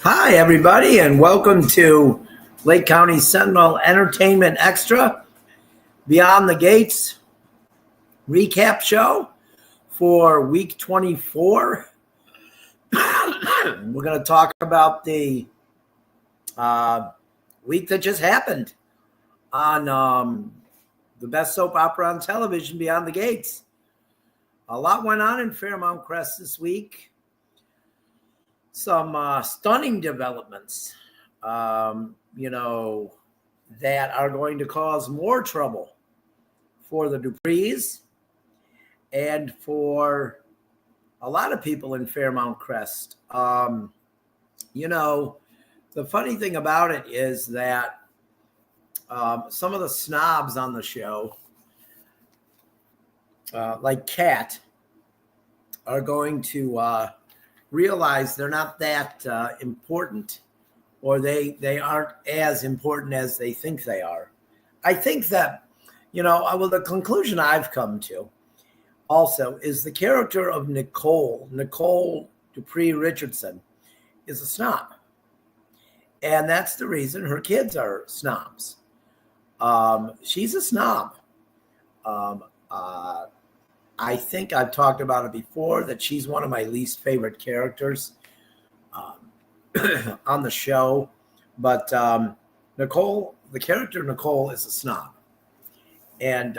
Hi, everybody, and welcome to Lake County Sentinel Entertainment Extra Beyond the Gates recap show for week 24. We're going to talk about the week that just happened on the best soap opera on television, Beyond the Gates. A lot went on in Fairmount Crest this week. Some stunning developments, that are going to cause more trouble for the Duprees and for a lot of people in Fairmount Crest. The funny thing about it is that some of the snobs on the show, like Kat, are going to realize they're not that important, or they aren't as important as they think they are. I think that, the conclusion I've come to also is the character of Nicole Dupree Richardson is a snob. And that's the reason her kids are snobs. She's a snob. I think I've talked about it before, that she's one of my least favorite characters on the show. But Nicole, the character Nicole, is a snob. And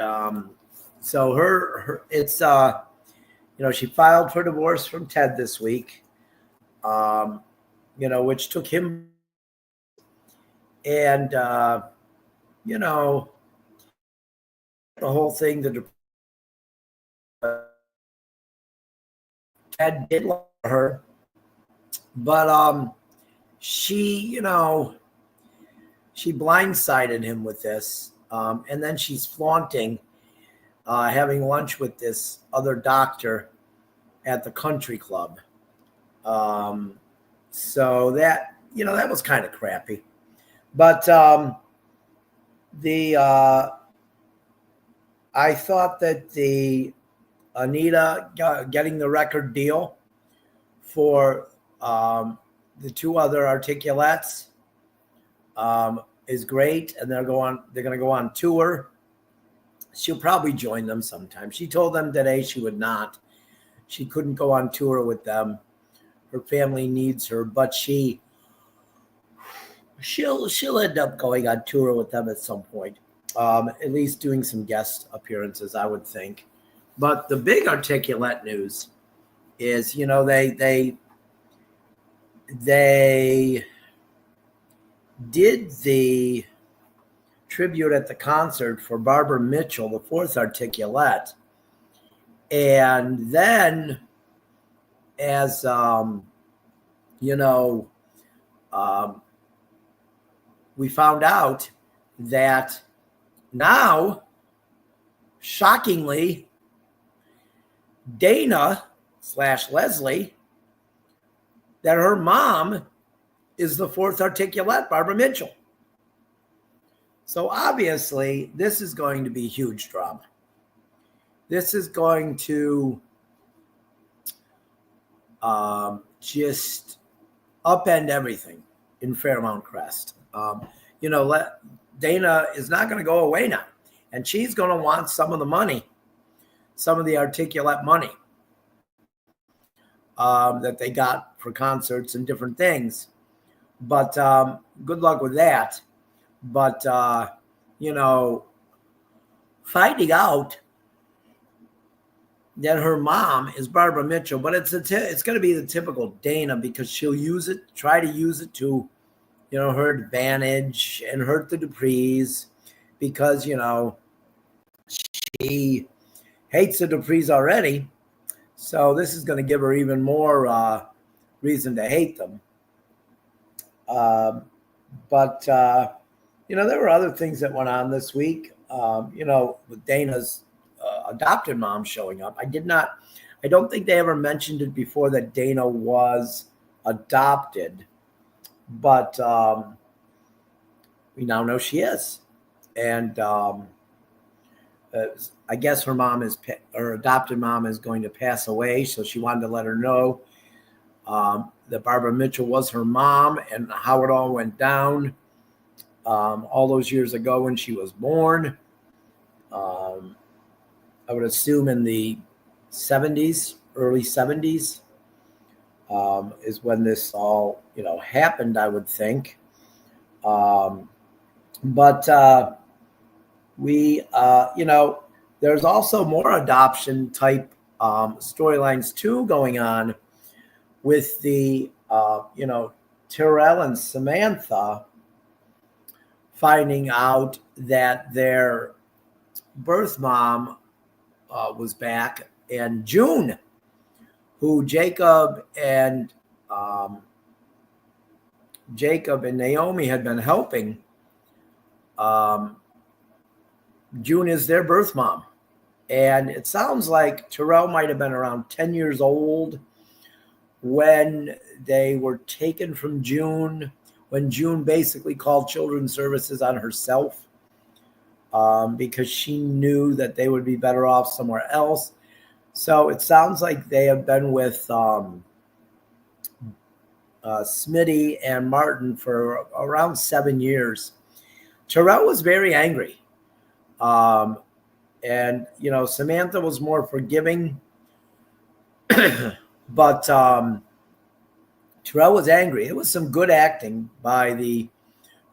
so it's, she filed for divorce from Ted this week, which took him. And, the whole thing, Ted did love her, but she blindsided him with this, and then she's flaunting having lunch with this other doctor at the country club. So that was kind of crappy, but I thought that the Anita getting the record deal for the two other articulates is great, and they're going to go on tour. She'll probably join them sometime. She told them today she would not. She couldn't go on tour with them. Her family needs her, but she'll end up going on tour with them at some point. At least doing some guest appearances, I would think. But the big articulate news is, they did the tribute at the concert for Barbara Mitchell, the fourth articulate. And then, as, we found out that now, shockingly, Dana/Leslie, that her mom is the fourth articulate, Barbara Mitchell. So obviously, this is going to be huge drama. This is going to just upend everything in Fairmount Crest. Dana is not going to go away now, and she's going to want some of the money, some of the articulate money that they got for concerts and different things. But good luck with that. But, finding out that her mom is Barbara Mitchell, but it's going to be the typical Dana, because she'll try to use it to, her advantage and hurt the Duprees, because, she hates the Duprees already. So this is going to give her even more reason to hate them. But there were other things that went on this week, with Dana's adopted mom showing up. I don't think they ever mentioned it before that Dana was adopted, but we now know she is. And I guess her adopted mom is going to pass away, so she wanted to let her know. that Barbara Mitchell was her mom and how it all went down all those years ago when she was born. I would assume in the 70s, early 70s, is when this all, happened, I would think. But we, there's also more adoption type storylines too going on with the, Terrell and Samantha finding out that their birth mom was back, and June, who Jacob and Naomi had been helping. June is their birth mom. And it sounds like Terrell might have been around 10 years old when they were taken from June, when June basically called Children's Services on herself because she knew that they would be better off somewhere else. So it sounds like they have been with Smitty and Martin for around 7 years. Terrell was very angry. And, Samantha was more forgiving. But Terrell was angry. It was some good acting by the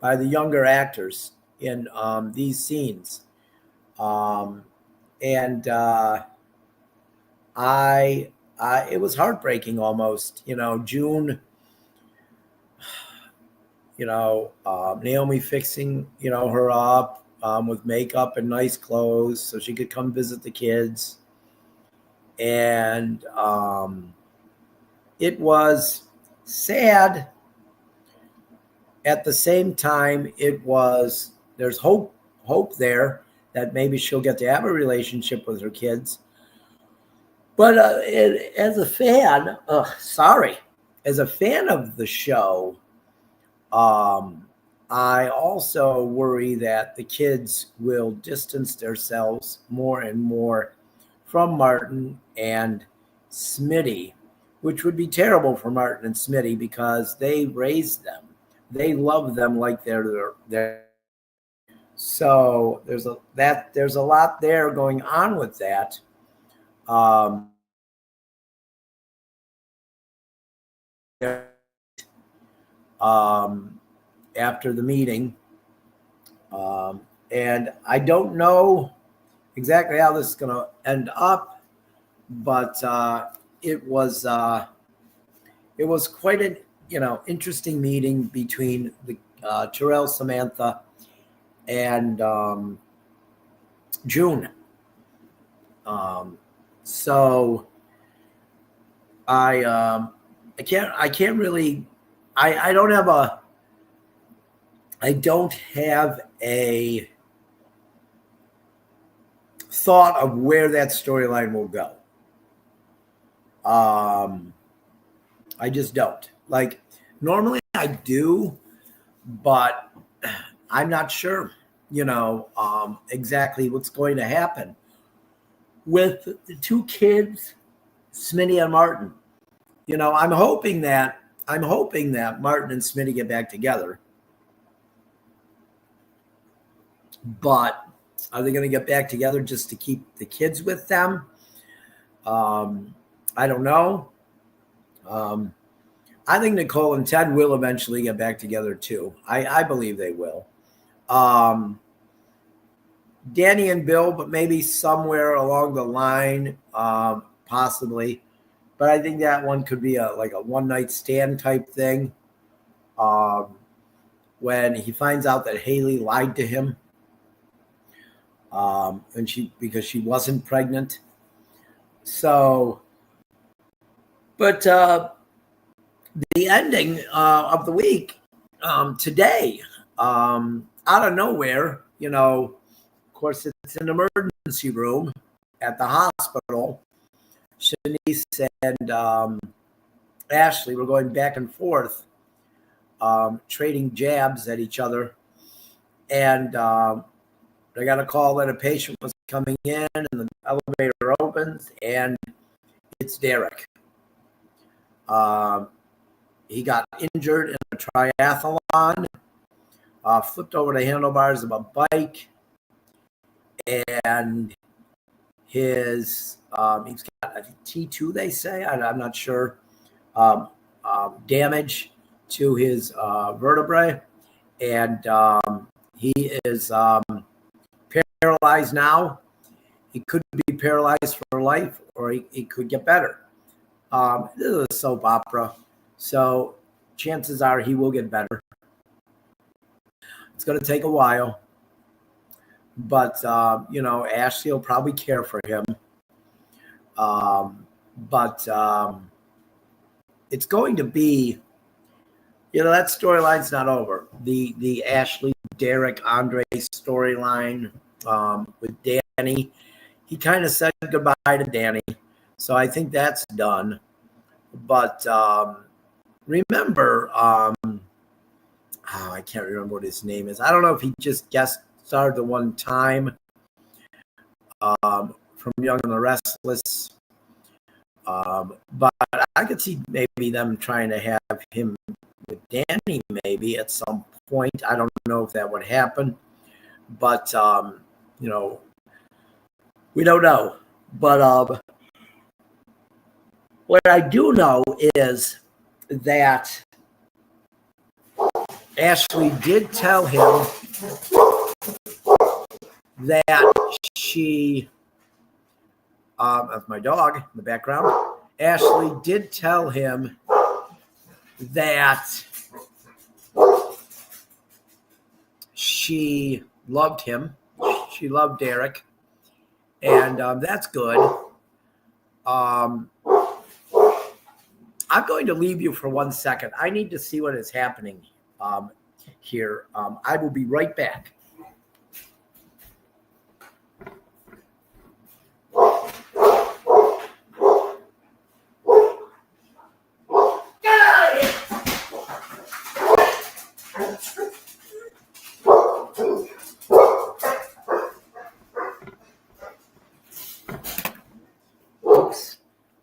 younger actors in these scenes. And it was heartbreaking almost. June, Naomi fixing, her up with makeup and nice clothes so she could come visit the kids. And it was sad. At the same time, there's hope there that maybe she'll get to have a relationship with her kids. But as a fan of the show, I also worry that the kids will distance themselves more and more from Martin and Smitty, which would be terrible for Martin and Smitty because they raised them. They love them like they're. So there's a lot there going on with that. After the meeting, and I don't know exactly how this is going to end up, but it was quite an interesting meeting between the Terrell, Samantha, and June. So I can't really. I don't have a thought of where that storyline will go. I just don't. Like, normally I do, but I'm not sure, exactly what's going to happen with the two kids, Smitty and Martin. I'm hoping that Martin and Smitty get back together. But are they going to get back together just to keep the kids with them? I don't know. I think Nicole and Ted will eventually get back together too. I believe they will. Danny and Bill, but maybe somewhere along the line, possibly. But I think that one could be a one-night stand type thing. When he finds out that Haley lied to him, because she wasn't pregnant. So, but the ending of the week today, out of nowhere, of course, it's an emergency room at the hospital. Shanice and Ashley were going back and forth, trading jabs at each other. And they got a call that a patient was coming in, and the elevator opens, and it's Derek. He got injured in a triathlon, flipped over the handlebars of a bike, and he's got a T2, they say. I'm not sure. Damage to his vertebrae, and he is paralyzed now. He could be paralyzed for life, or he could get better. This is a soap opera, so chances are he will get better. It's going to take a while, but Ashley will probably care for him. But it's going to be, that storyline's not over. The Ashley, Derek, Andre storyline with Danny. He kind of said goodbye to Danny, so I think that's done. But remember, I can't remember what his name is. I don't know if he just guest starred the one time from Young and the Restless. But I could see maybe them trying to have him with Danny maybe at some point. I don't know if that would happen, but we don't know. But what I do know is that Ashley did tell him that she, that's my dog in the background. Ashley did tell him that she loved him. She loved Derek. And that's good. I'm going to leave you for 1 second. I need to see what is happening here. I will be right back.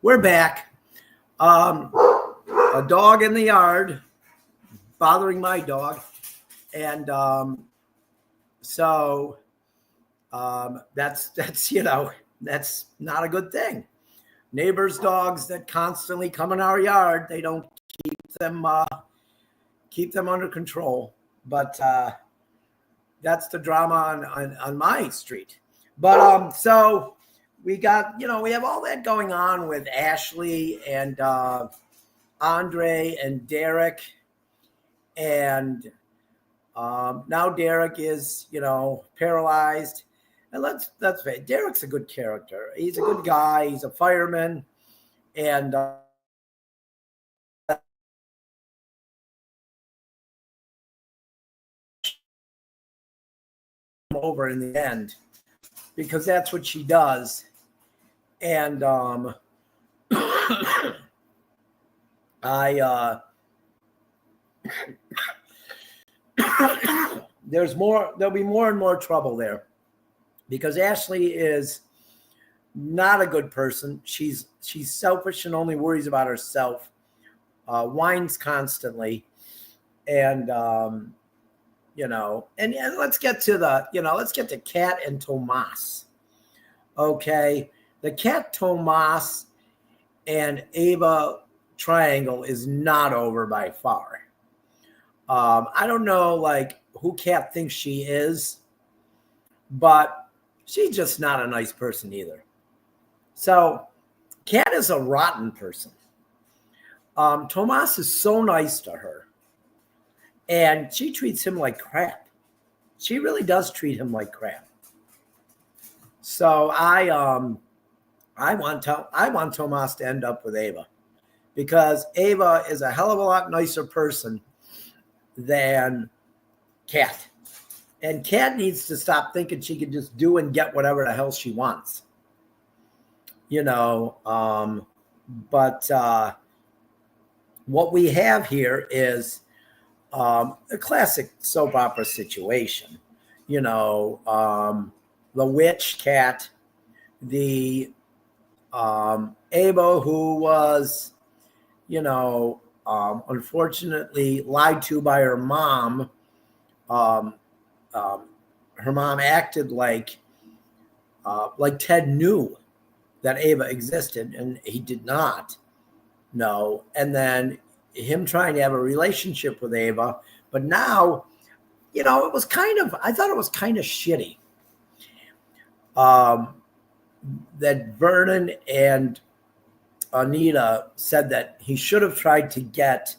We're back. A dog in the yard bothering my dog. And so that's that's not a good thing. Neighbors' dogs that constantly come in our yard, they don't keep them under control. But that's the drama on my street. But so we got, we have all that going on with Ashley and Andre and Derek. And now Derek is, paralyzed. And let's face it, Derek's a good character. He's a good guy. He's a fireman. And over in the end, because that's what she does. And there'll be more and more trouble there, because Ashley is not a good person. She's selfish and only worries about herself, whines constantly. And and let's get to Kat and Tomas. Okay, the Kat, Tomas, and Ava triangle is not over by far. I don't know who Kat thinks she is, but she's just not a nice person either. So Kat is a rotten person. Tomas is so nice to her, and she treats him like crap. She really does treat him like crap. So I want Tomas to end up with Ava, because Ava is a hell of a lot nicer person than Kat. And Kat needs to stop thinking she can just do and get whatever the hell she wants. But what we have here is a classic soap opera situation. The witch, Kat, the Ava, who was unfortunately lied to by her mom. Um, her mom acted like Ted knew that Ava existed, and he did not know. And then him trying to have a relationship with Ava, but now, it was I thought it was kind of shitty that Vernon and Anita said that he should have tried to get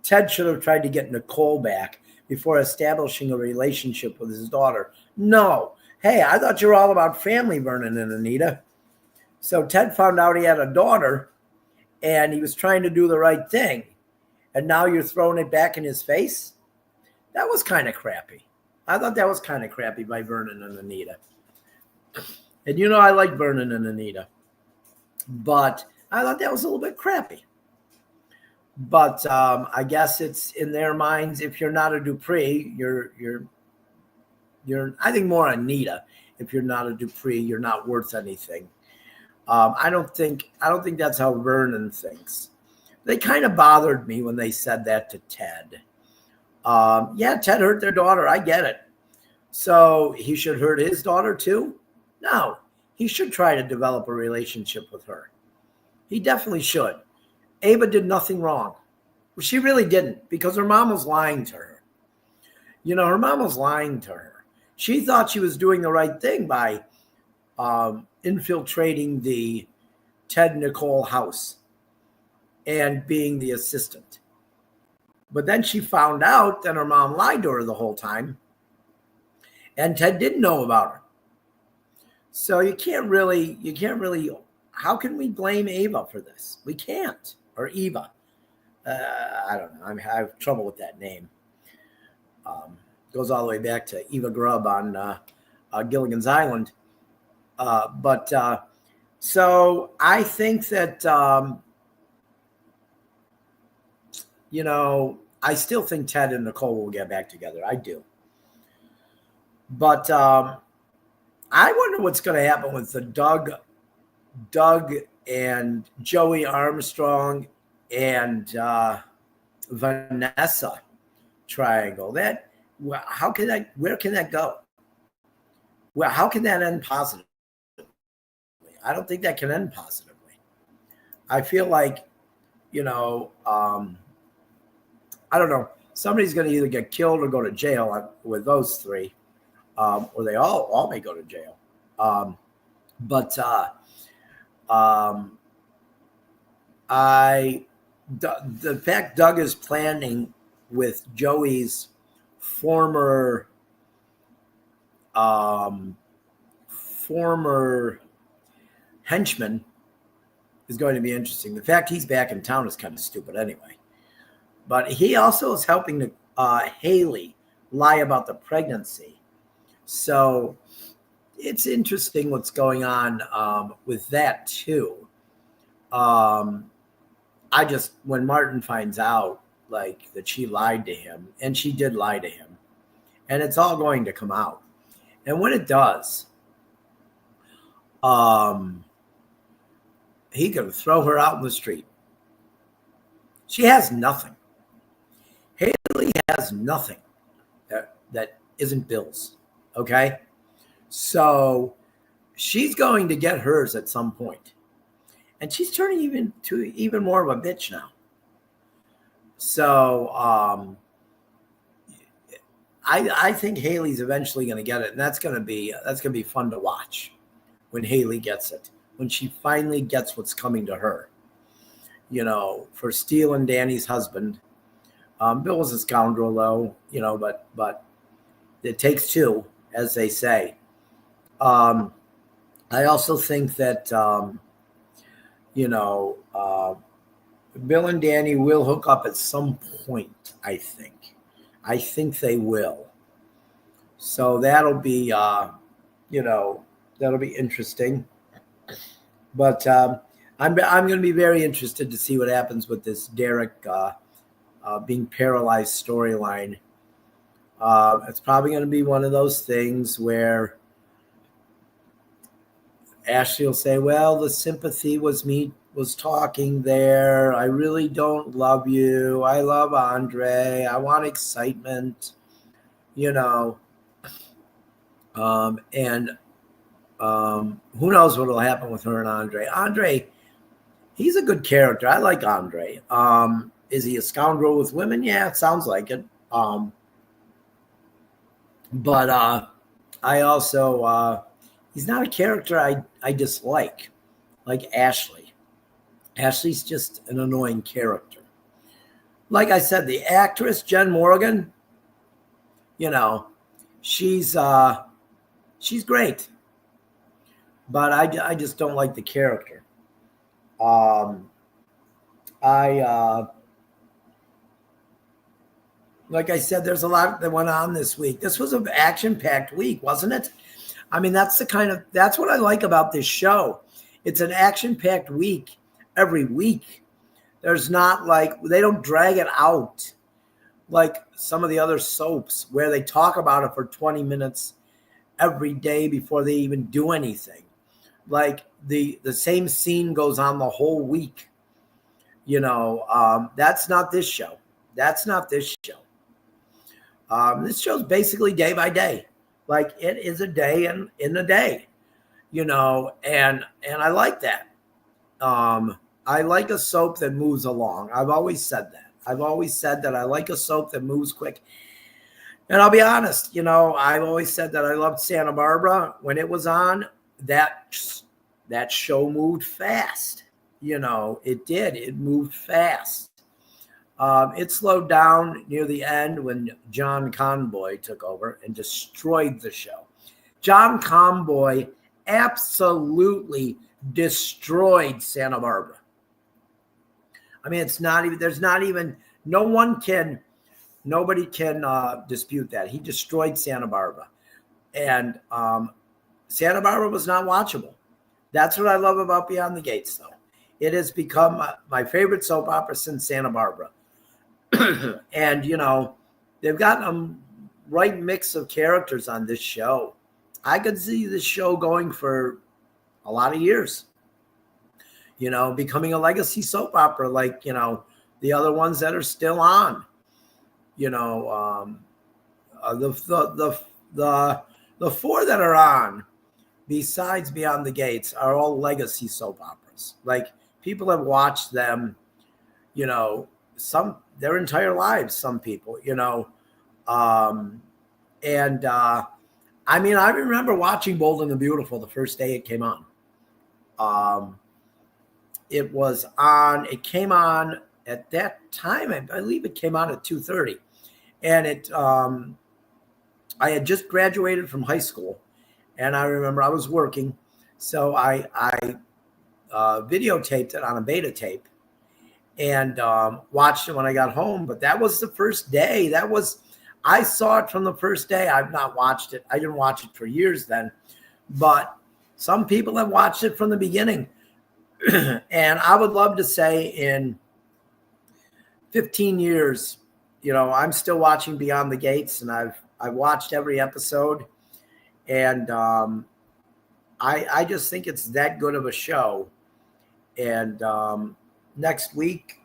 Ted should have tried to get Nicole back before establishing a relationship with his daughter. No. Hey, I thought you were all about family, Vernon and Anita. So Ted found out he had a daughter and he was trying to do the right thing. And now you're throwing it back in his face? That was kind of crappy. I thought that was kind of crappy by Vernon and Anita. And I like Vernon and Anita. But I thought that was a little bit crappy. But I guess it's in their minds. If you're not a Dupree, you're I think more Anita. If you're not a Dupree, you're not worth anything. I don't think that's how Vernon thinks. They kind of bothered me when they said that to Ted. Yeah, Ted hurt their daughter. I get it. So he should hurt his daughter too? No, he should try to develop a relationship with her. He definitely should. Ava did nothing wrong. Well, she really didn't, because her mom was lying to her. Her mom was lying to her. She thought she was doing the right thing by infiltrating the Ted Nicole house and being the assistant. But then she found out that her mom lied to her the whole time, and Ted didn't know about her. So you can't really, how can we blame Ava for this? We can't. Or Eva. I don't know. I have trouble with that name. Goes all the way back to Eva Grubb on Gilligan's Island. So I think that, I still think Ted and Nicole will get back together. I do. But I wonder what's going to happen with the Doug and Joey Armstrong and Vanessa triangle. Where can that go? Well, how can that end positively? I don't think that can end positively. I feel like, I don't know. Somebody's going to either get killed or go to jail with those three, or they all may go to jail. The fact Doug is planning with Joey's former henchman is going to be interesting. The fact he's back in town is kind of stupid anyway. But he also is helping Haley lie about the pregnancy. So it's interesting what's going on with that too. When Martin finds out that she lied to him, and she did lie to him, and it's all going to come out. And when it does, he could throw her out in the street. She has nothing. Haley has nothing that isn't Bill's. Okay? So she's going to get hers at some point. And she's turning even more of a bitch now. So I think Haley's eventually going to get it, and that's going to be fun to watch when Haley gets it, when she finally gets what's coming to her. For stealing Danny's husband. Bill was a scoundrel, though, but it takes two, as they say. I also think that Bill and Danny will hook up at some point. I think they will. So that'll be interesting. But I'm going to be very interested to see what happens with this Derek being paralyzed storyline. It's probably going to be one of those things where Ashley will say, well, the sympathy was me was talking there. I really don't love you. I love Andre. I want excitement, you know. And who knows what will happen with her and Andre. Andre, he's a good character. I like Andre. Is he a scoundrel with women? Yeah, it sounds like it. But I also, he's not a character I dislike, like Ashley. Ashley's just an annoying character. Like I said, the actress, Jen Morgan, you know, she's great. But I just don't like the character. Like I said, there's a lot that went on this week. This was an action-packed week, wasn't it? I mean, that's what I like about this show. It's an action-packed week every week. There's not like, they don't drag it out like some of the other soaps where they talk about it for 20 minutes every day before they even do anything. Like the same scene goes on the whole week. That's not this show. That's not this show. This show's basically day by day. Like it is a day in a day, and I like that. I like a soap that moves along. I've always said that. I've always said that I like a soap that moves quick. And I'll be honest, I've always said that I loved Santa Barbara when it was on. That show moved fast. It did. It moved fast. It slowed down near the end when John Conboy took over and destroyed the show. John Conboy absolutely destroyed Santa Barbara. I mean, nobody can dispute that. He destroyed Santa Barbara. And Santa Barbara was not watchable. That's what I love about Beyond the Gates, though. It has become my favorite soap opera since Santa Barbara. And, they've gotten a right mix of characters on this show. I could see this show going for a lot of years, becoming a legacy soap opera like, the other ones that are still on. The four that are on besides Beyond the Gates are all legacy soap operas. Like people have watched them, their entire lives, some people, I remember watching Bold and the Beautiful the first day it came on. It came on at that time, I believe it came on at 2:30. And I had just graduated from high school, and I remember I was working, so I videotaped it on a beta tape and watched it when I got home. But that was the first day. I saw it from the first day. I've not watched it. I didn't watch it for years then, but some people have watched it from the beginning. And I would love to say in 15 years, I'm still watching Beyond the Gates, and I've watched every episode, and I just think it's that good of a show. And next week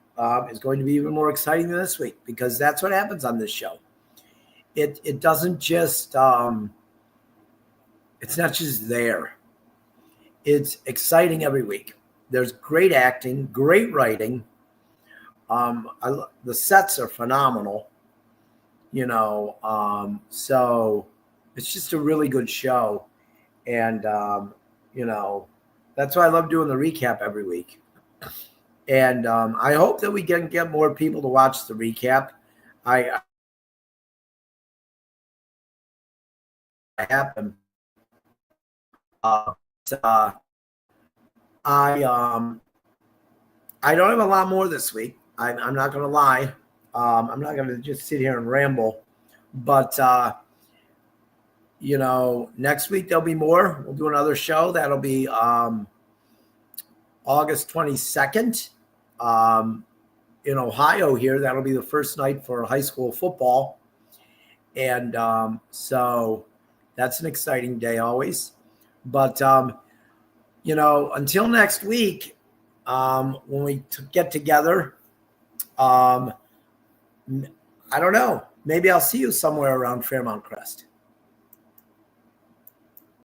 is going to be even more exciting than this week, because that's what happens on this show. It doesn't just it's not just there. It's exciting every week. There's great acting, great writing. The sets are phenomenal, so it's just a really good show. And, that's why I love doing the recap every week. And I hope that we can get more people to watch the recap. I happen. I don't have a lot more this week. I'm not going to lie. I'm not going to just sit here and ramble. But, next week there'll be more. We'll do another show. That'll be August 22nd in Ohio here. That'll be the first night for high school football. And so that's an exciting day always. But, until next week, when we get together. I don't know. Maybe I'll see you somewhere around Fairmount Crest.